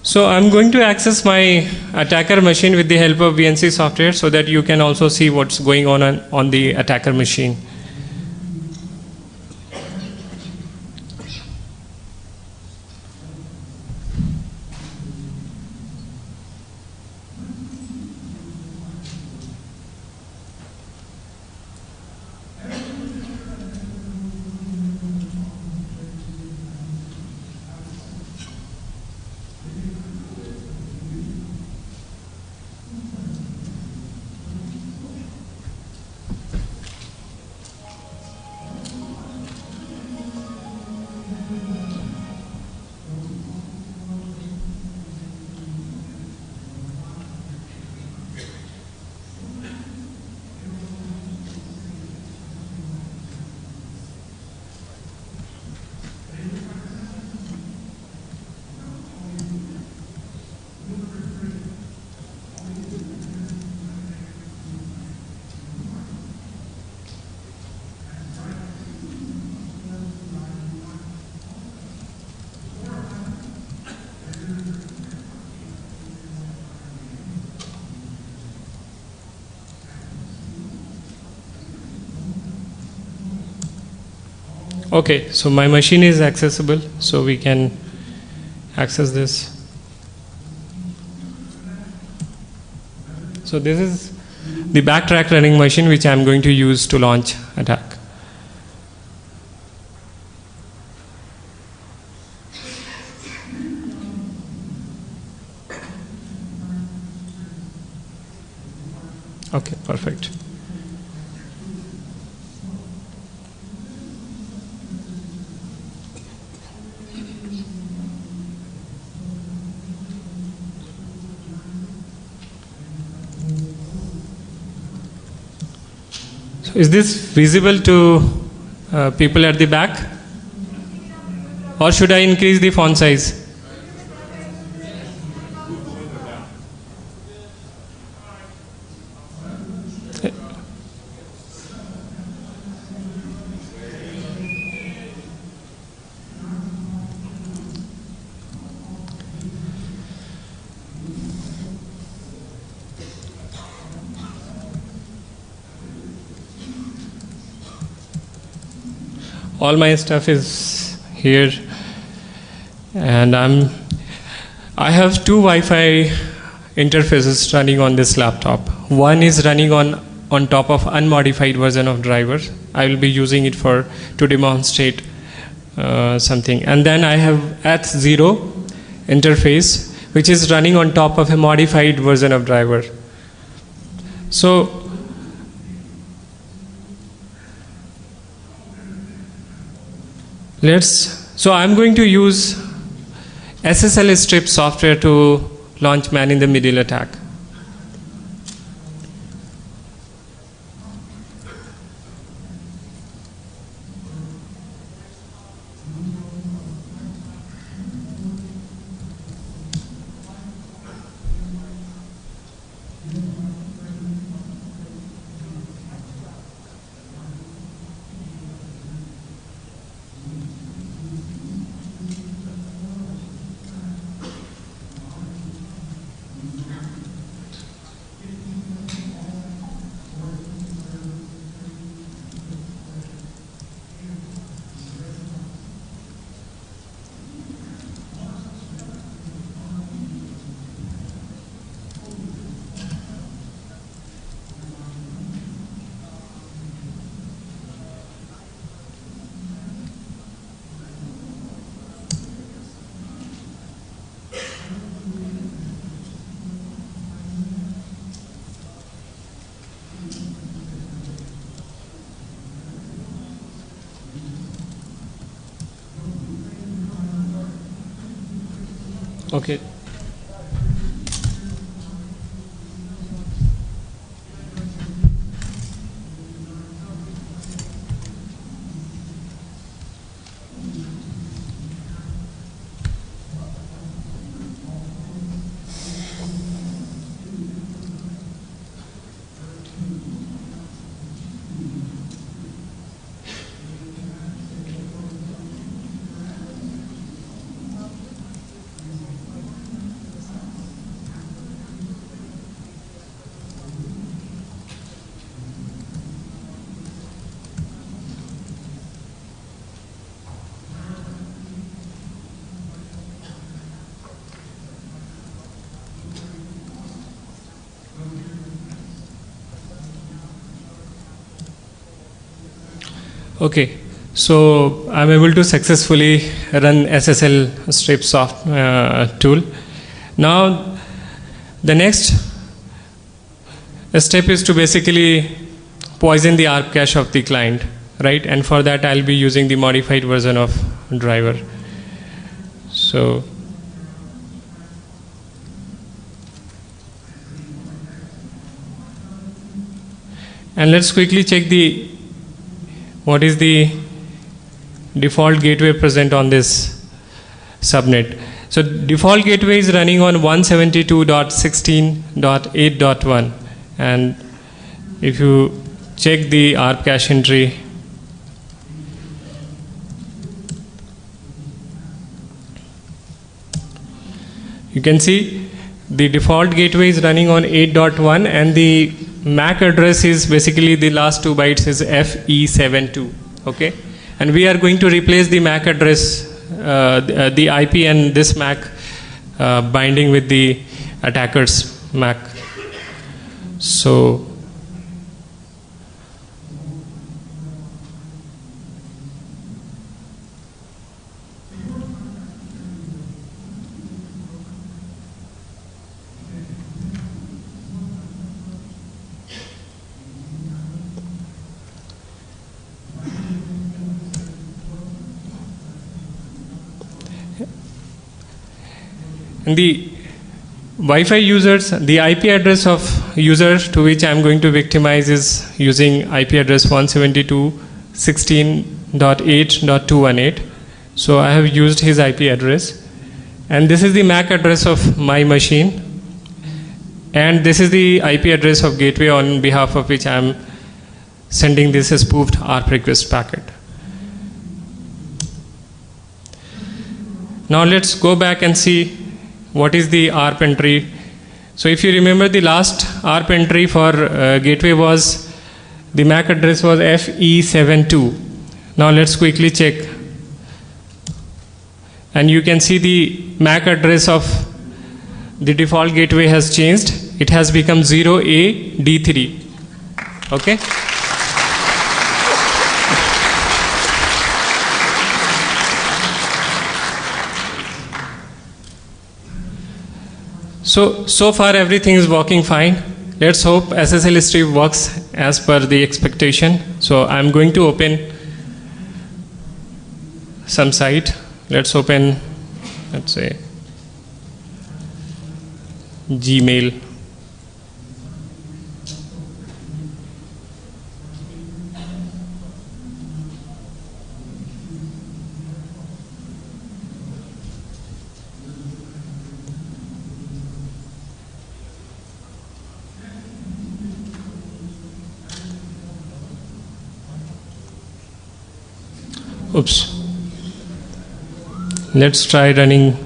So I'm going to access my attacker machine with the help of VNC software so that you can also see what's going on the attacker machine. Okay, so my machine is accessible, so we can access this. So this is the backtrack running machine which I am going to use to launch attack. Okay, perfect. Is this visible to people at the back? Or should I increase the font size? All my stuff is here, and I have two Wi-Fi interfaces running on this laptop. One is running on top of unmodified version of driver. I will be using it to demonstrate something, and then I have H0 interface which is running on top of a modified version of driver. So I'm going to use SSL strip software to launch man in the middle attack. Okay. Okay, so I'm able to successfully run SSL strip soft tool. Now, the next step is to basically poison the ARP cache of the client, right? And for that, I'll be using the modified version of driver. So, and let's quickly check what is the default gateway present on this subnet. So default gateway is running on 172.16.8.1, and if you check the ARP cache entry, you can see the default gateway is running on 8.1 and the MAC address is basically the last 2 bytes is FE72. Okay, and we are going to replace the MAC address, the IP and this MAC binding with the attacker's MAC. So and the Wi-Fi users, the IP address of user to which I am going to victimize is using IP address 172.16.8.218. So I have used his IP address, and this is the MAC address of my machine, and this is the IP address of gateway on behalf of which I am sending this spoofed ARP request packet. Now let's go back and see what is the ARP entry. So if you remember, the last ARP entry for gateway was the MAC address was FE72. Now let's quickly check, and you can see the MAC address of the default gateway has changed. It has become 0AD3. Okay. So far everything is working fine. Let's hope SSL strip works as per the expectation. So I'm going to open some site. Let's open, let's say, Gmail. Oops. Let's try running.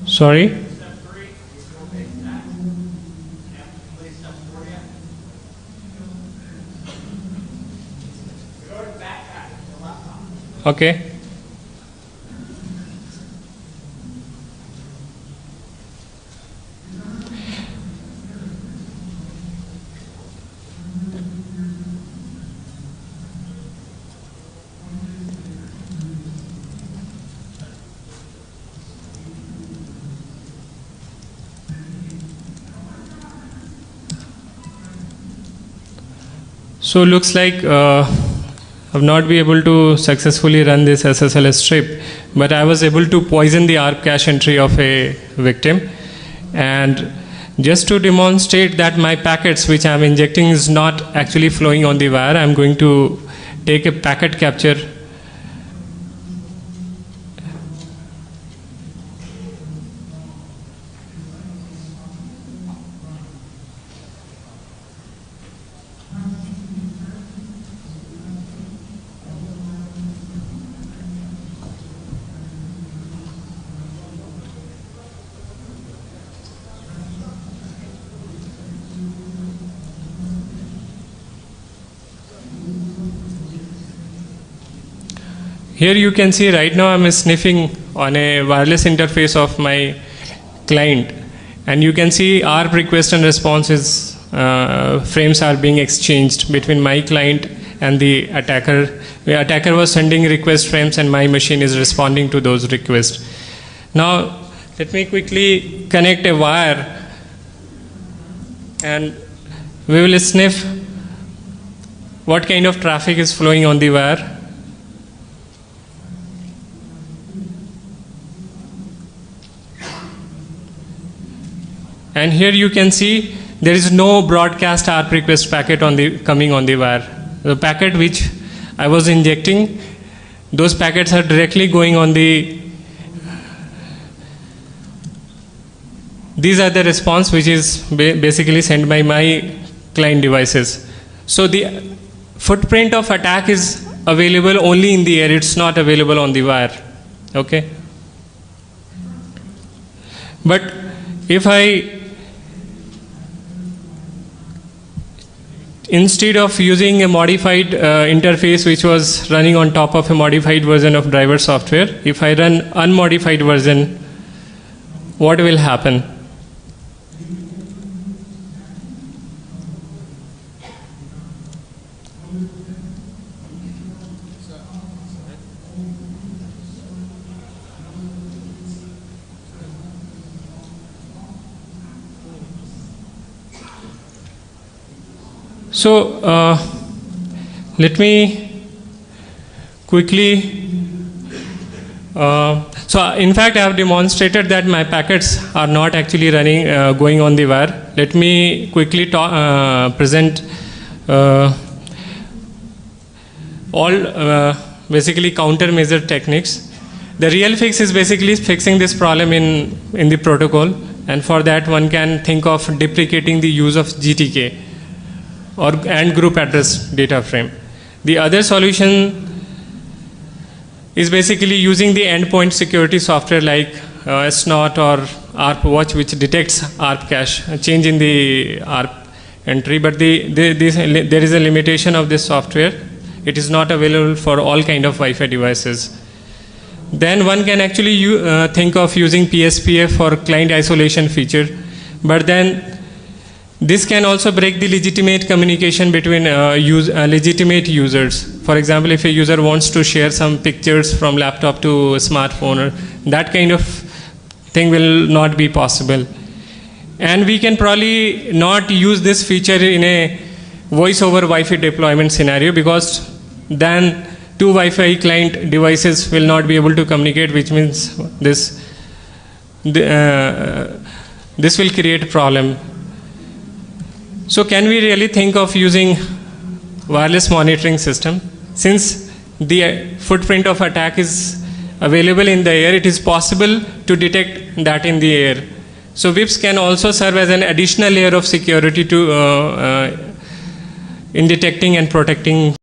Sorry? Okay. So looks like I've not been able to successfully run this SSL strip, but I was able to poison the ARP cache entry of a victim. And just to demonstrate that my packets which I'm injecting is not actually flowing on the wire, I'm going to take a packet capture. Here you can see right now I'm sniffing on a wireless interface of my client, and you can see ARP request and responses frames are being exchanged between my client and the attacker. The attacker was sending request frames and my machine is responding to those requests. Now let me quickly connect a wire and we will sniff what kind of traffic is flowing on the wire. And here you can see there is no broadcast ARP request packet coming on the wire. The packet which I was injecting, those packets are directly going on the. These are the response which is basically sent by my client devices. So the footprint of attack is available only in the air. It's not available on the wire. Okay. But if instead of using a modified interface which was running on top of a modified version of driver software, if I run unmodified version, what will happen? So let me quickly, so in fact I have demonstrated that my packets are not actually running, going on the wire. Let me quickly present all basically countermeasure techniques. The real fix is basically fixing this problem in the protocol, and for that one can think of deprecating the use of GTK and group address data frame. The other solution is basically using the endpoint security software like SNOT or ARP Watch, which detects ARP cache, a change in the ARP entry. But there is a limitation of this software. It is not available for all kind of Wi-Fi devices. Then one can actually think of using PSPF for client isolation feature, but then this can also break the legitimate communication between legitimate users. For example, if a user wants to share some pictures from laptop to smartphone, that kind of thing will not be possible. And we can probably not use this feature in a voice over Wi-Fi deployment scenario, because then two Wi-Fi client devices will not be able to communicate, which means this will create a problem. So can we really think of using wireless monitoring system? Since the footprint of attack is available in the air, it is possible to detect that in the air. So WIPS can also serve as an additional layer of security to in detecting and protecting